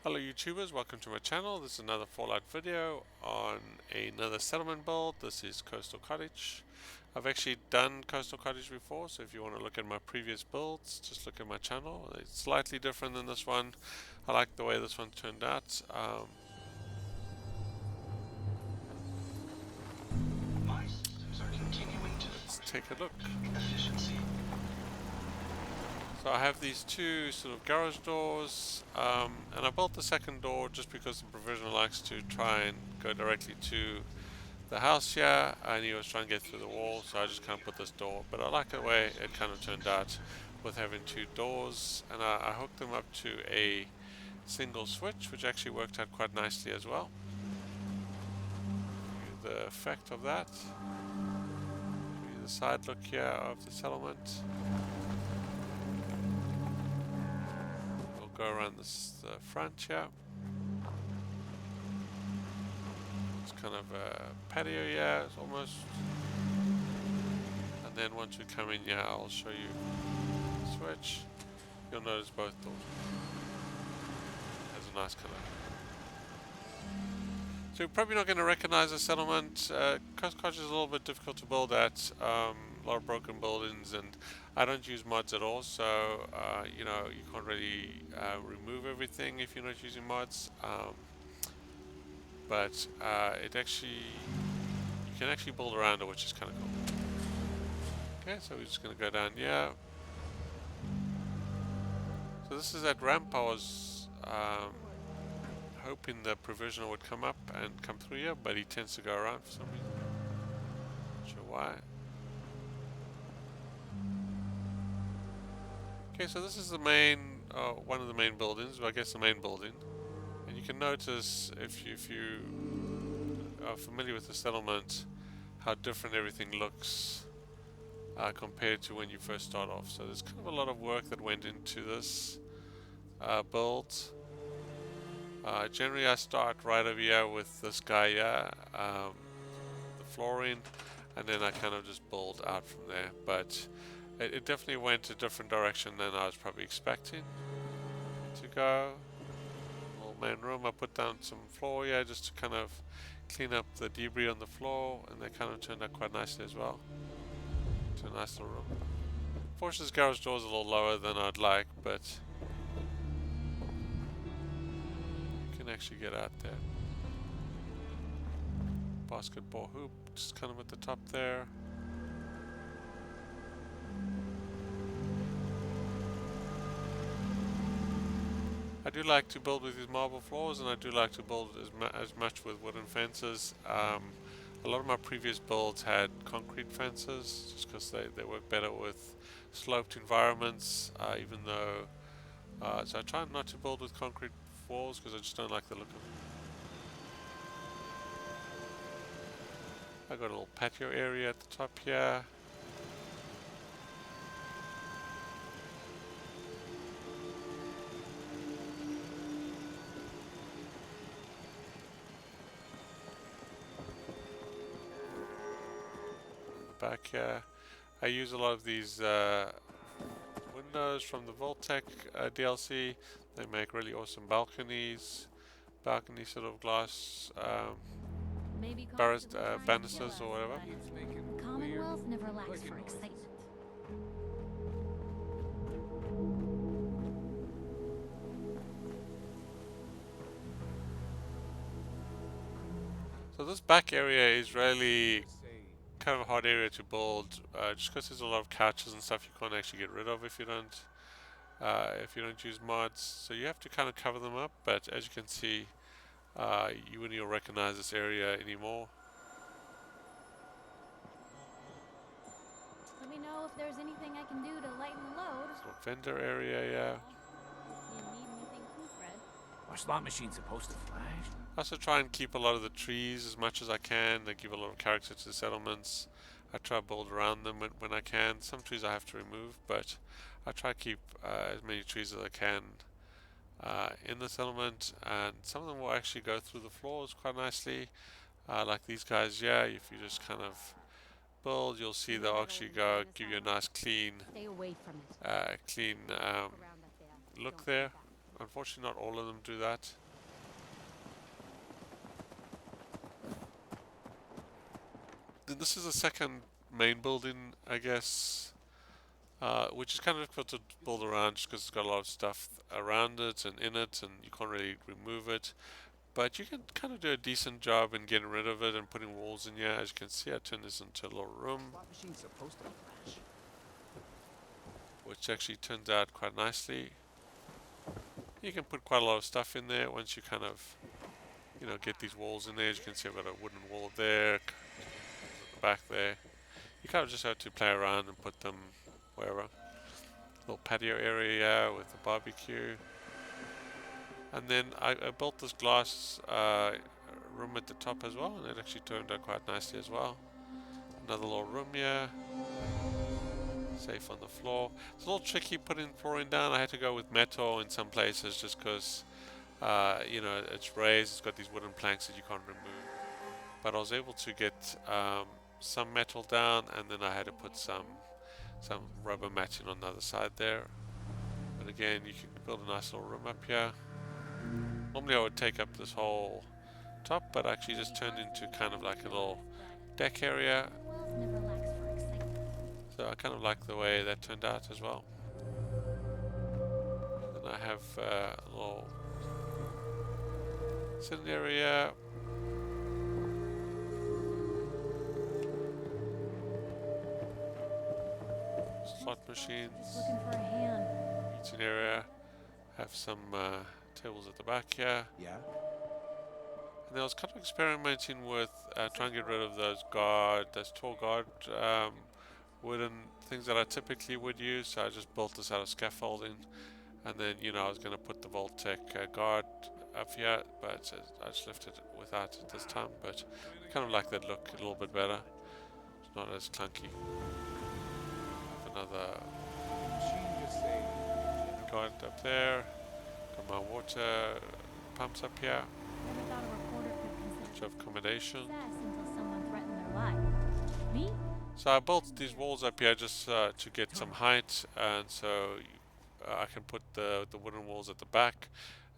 Hello YouTubers, welcome to my channel. This is another Fallout video on another settlement build. This is Coastal Cottage. I've actually done Coastal Cottage before, so if you want to look at my previous builds, just look at my channel. It's slightly different than this one. I like the way this one turned out. Let's take a look. So I have these two sort of garage doors, and I built the second door just because the provisioner likes to try and go directly to the house here, and he was trying to get through the wall, so I just kind of put this door. But I like the way it kind of turned out with having two doors, and I hooked them up to a single switch, which actually worked out quite nicely as well. The effect of that. The side look here of the settlement. We'll go around the front here. It's kind of a patio here, it's almost. And then once we come in here, I'll show you the switch. You'll notice both doors. Has a nice color. So you're probably not going to recognize the settlement. Coastal Cottage is a little bit difficult to build at. A lot of broken buildings, and I don't use mods at all, so you know, you can't really remove everything if you're not using mods. But it actually, you can actually build around it, which is kind of cool. Okay, so we're just going to go down here. So this is that ramp I was hoping the provisioner would come up and come through here, but he tends to go around for some reason. Not sure why. Okay, so this is the main, one of the main buildings, I guess the main building. And you can notice, if you are familiar with the settlement, how different everything looks compared to when you first start off. So there's kind of a lot of work that went into this build. Generally I start right over here with this guy here, the flooring, and then I kind of just build out from there. But it definitely went a different direction than I was probably expecting to go. Little main room, I put down some floor here just to kind of clean up the debris on the floor, and they kind of turned out quite nicely as well. To a nice little room. Unfortunately, this garage door is a little lower than I'd like, but you can actually get out there. Basketball hoop, just kind of at the top there. I do like to build with these marble floors, and I do like to build as much with wooden fences. A lot of my previous builds had concrete fences, just because they work better with sloped environments, even though... so I try not to build with concrete walls, because I just don't like the look of them. I got a little patio area at the top here. Back here, I use a lot of these windows from the Voltec DLC. They make really awesome balconies, sort of glass banisters or whatever. Commonwealth never lacks for excitement. So this back area is really kind of a hard area to build, just because there's a lot of couches and stuff you can't actually get rid of if you don't use mods. So you have to kind of cover them up. But as you can see, you wouldn't even recognize this area anymore. Let me know if there's anything I can do to lighten the load. Sort of vendor area, yeah. If you need anything proofread. Our slot machine's supposed to flash. I also try and keep a lot of the trees as much as I can. They give a lot of character to the settlements. I try to build around them when I can. Some trees I have to remove, but I try to keep as many trees as I can in the settlement. And some of them will actually go through the floors quite nicely. Like these guys, yeah, if you just kind of build, you'll see they'll actually go give you a nice clean Stay away from it. look there. unfortunately not all of them do that. Then this is the second main building, I guess, which is kind of difficult to build around just because it's got a lot of stuff around it and in it, and you can't really remove it. But you can kind of do a decent job in getting rid of it and putting walls in here. As you can see, I turned this into a little room, Slot machine's supposed to flash. which actually turns out quite nicely. You can put quite a lot of stuff in there once you kind of, you know, get these walls in there. As you can see, I've got a wooden wall there, at the back there. You kind of just have to play around and put them wherever. Little patio area with a barbecue. And then I built this glass room at the top as well, and it actually turned out quite nicely as well. Another little room here. Safe on the floor. It's a little tricky putting flooring down. I had to go with metal in some places just because, you know, it's raised. It's got these wooden planks that you can't remove. But I was able to get some metal down, and then I had to put some rubber matching on the other side there. But again, you can build a nice little room up here. Normally I would take up this whole top, but actually just turned into kind of like a little deck area. Commonwealth never lacks for excitement. So I kind of like the way that turned out as well. Then I have a little sitting area. Slot machines. Just looking for a hand. Eating area. Have some tables at the back here. Yeah? And I was kind of experimenting with trying to get rid of those tall guard wooden things that I typically would use. So I just built this out of scaffolding, and then, you know, I was going to put the Voltec guard up here, but I just left it without it this time. But I kind of like that look a little bit better. It's not as clunky. Have another guard up there. Got my water pumps up here. Never thought a reporter could Bunch consider of accommodation. success until someone threatened their life. Me? So I built these walls up here just to get some height, and so I can put the wooden walls at the back.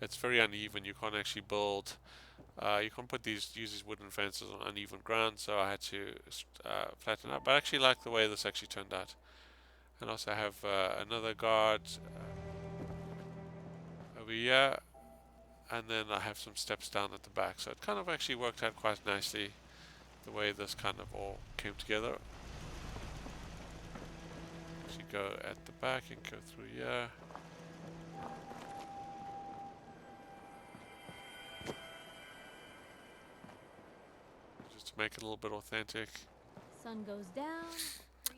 It's very uneven. You can't actually build. You can't use these wooden fences on uneven ground, so I had to flatten up. But I actually like the way this actually turned out. And also I have another guard over here, and then I have some steps down at the back. So it kind of actually worked out quite nicely, the way this kind of all came together. Actually go at the back and go through here. Just to make it a little bit authentic. Sun goes down.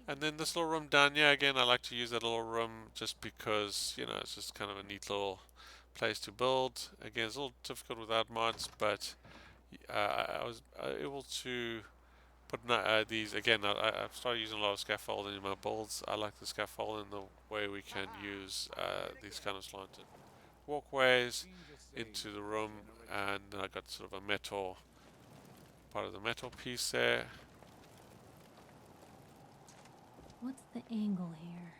And then this little room down here, again, I like to use that little room just because, you know, it's just kind of a neat little place to build. Again, it's a little difficult without mods, but I was able to put these, again, I've started using a lot of scaffolding in my builds. I like the scaffolding, the way we can use these kind of slanted walkways into the room, and I got sort of a metal, part of the metal piece there. What's the angle here?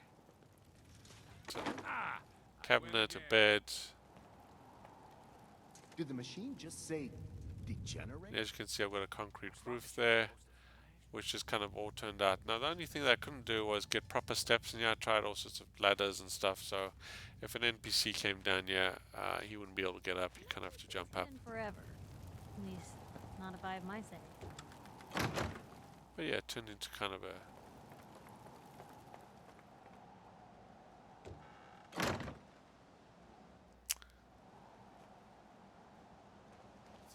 Cabinet, a bed. Did the machine just say degenerate? As you can see, I've got a concrete roof there, which just kind of all turned out. Now, the only thing that I couldn't do was get proper steps in here. I tried all sorts of ladders and stuff, so if an NPC came down here, he wouldn't be able to get up. You kind of have to jump up. Been forever. At least, not if I have my say. But yeah, it turned into kind of a...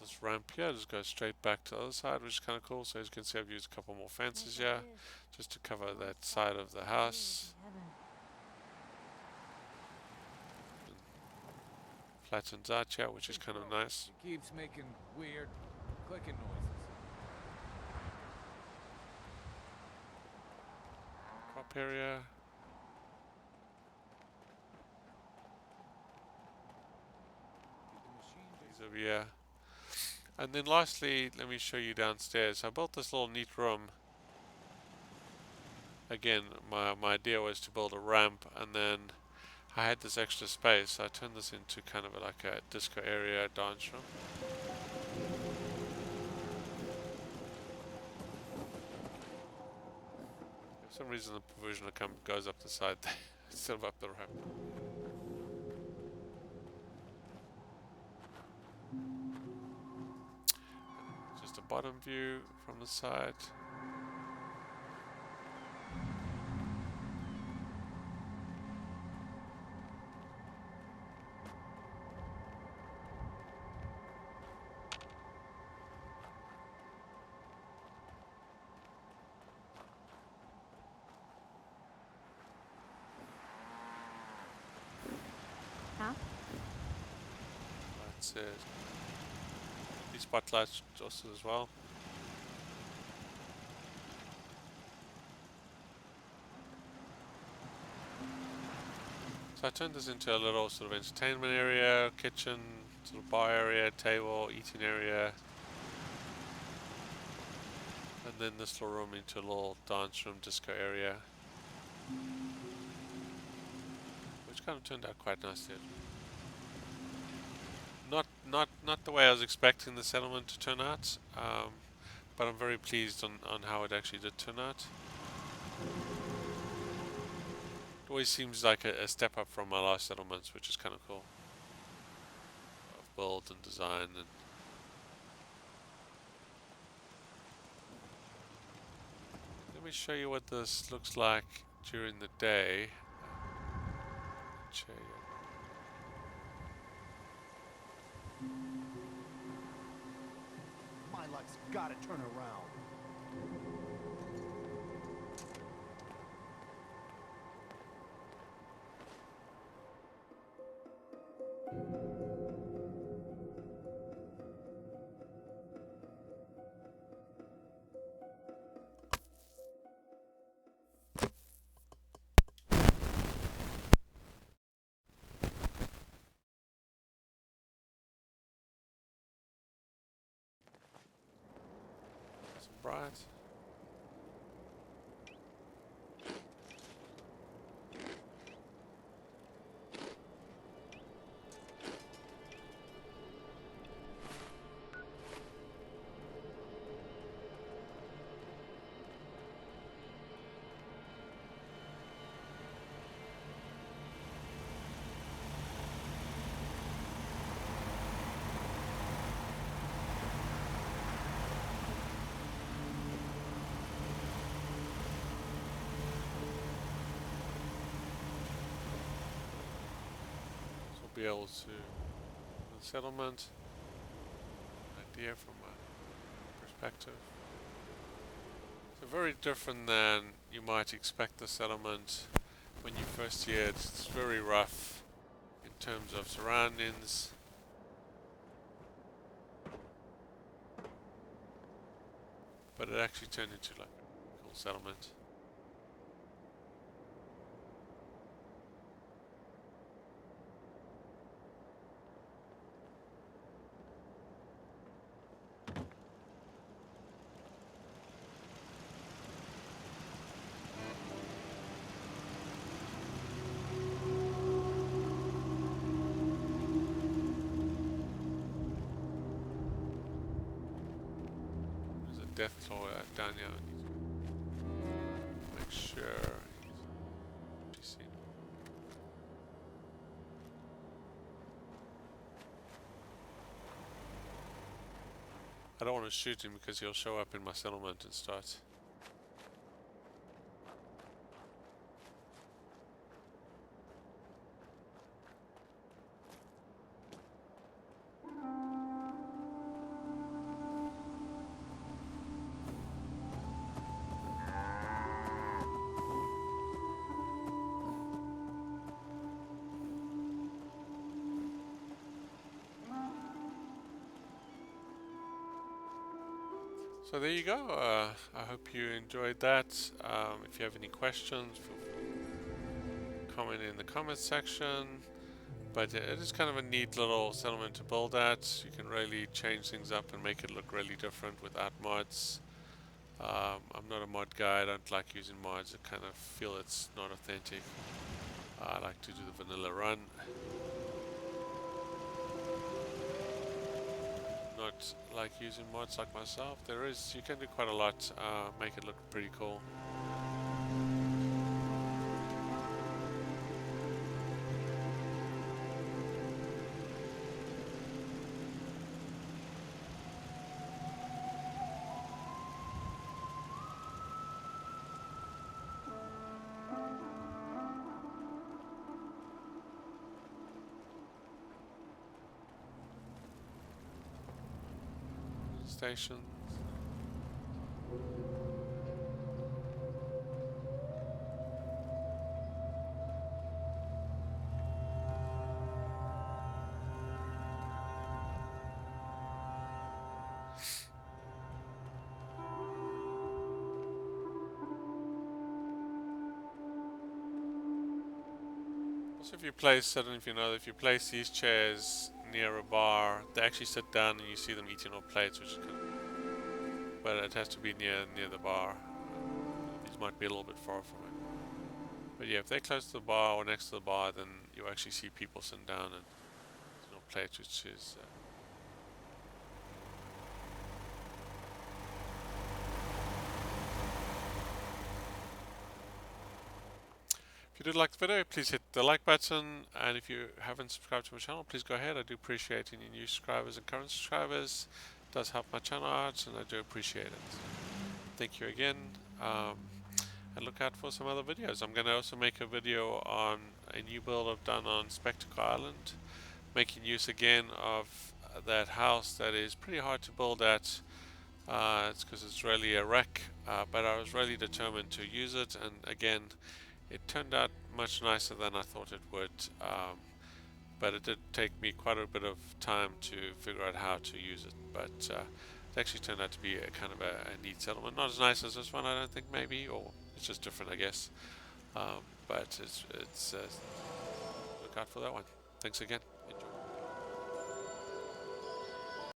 This ramp here just goes straight back to the other side, which is kind of cool. So as you can see, I've used a couple more fences here just to cover that side of the house. Flattens out here, which is kind of nice. It keeps making weird clicking noises. Crop area. These over here. And then lastly, let me show you downstairs. I built this little neat room. Again, my idea was to build a ramp and then I had this extra space, so I turned this into kind of like a disco area dance room. For some reason the provisional goes up the side there instead of up the ramp. Just a bottom view from the side. Huh? That's it. These spotlights also as well. So I turned this into a little sort of entertainment area, kitchen, sort of bar area, table, eating area. And then this little room into a little dance room, disco area. Which kind of turned out quite nicely. Not the way I was expecting the settlement to turn out, but I'm very pleased on how it actually did turn out. It always seems like a step up from my last settlements, which is kind of cool. Of build and design and let me show you what this looks like during the day. Show you. My luck's gotta turn around. Some bright. Be able to the settlement idea from my perspective. So very different than you might expect the settlement when you first see it. It's very rough in terms of surroundings. But it actually turned into like a cool settlement. Death claw down here. Make sure he's seen. I don't want to shoot him because he'll show up in my settlement and start. So there you go. I hope you enjoyed that. If you have any questions, comment in the comments section. But it is kind of a neat little settlement to build at. You can really change things up and make it look really different without mods. I'm not a mod guy. I don't like using mods. I kind of feel it's not authentic. I like to do the vanilla run. Not like using mods like myself. You can do quite a lot, make it look pretty cool. Stations. Also, I don't know if you know, if you place these chairs near a bar, they actually sit down and you see them eating on plates, which is kind of, but it has to be near the bar. These might be a little bit far from it. But yeah, if they're close to the bar or next to the bar, then you actually see people sitting down and eating on plates, which is if you did like the video, please hit the like button, and if you haven't subscribed to my channel, please go ahead. I do appreciate any new subscribers and current subscribers. It does help my channel out, and I do appreciate it. Thank you again, and look out for some other videos. I'm going to also make a video on a new build I've done on Spectacle Island, making use again of that house that is pretty hard to build at. It's because it's really a wreck, but I was really determined to use it, and again, it turned out much nicer than I thought it would, but it did take me quite a bit of time to figure out how to use it. But it actually turned out to be a kind of a neat settlement. Not as nice as this one, I don't think, maybe, or it's just different, I guess. But it's look out for that one. Thanks again. Enjoy.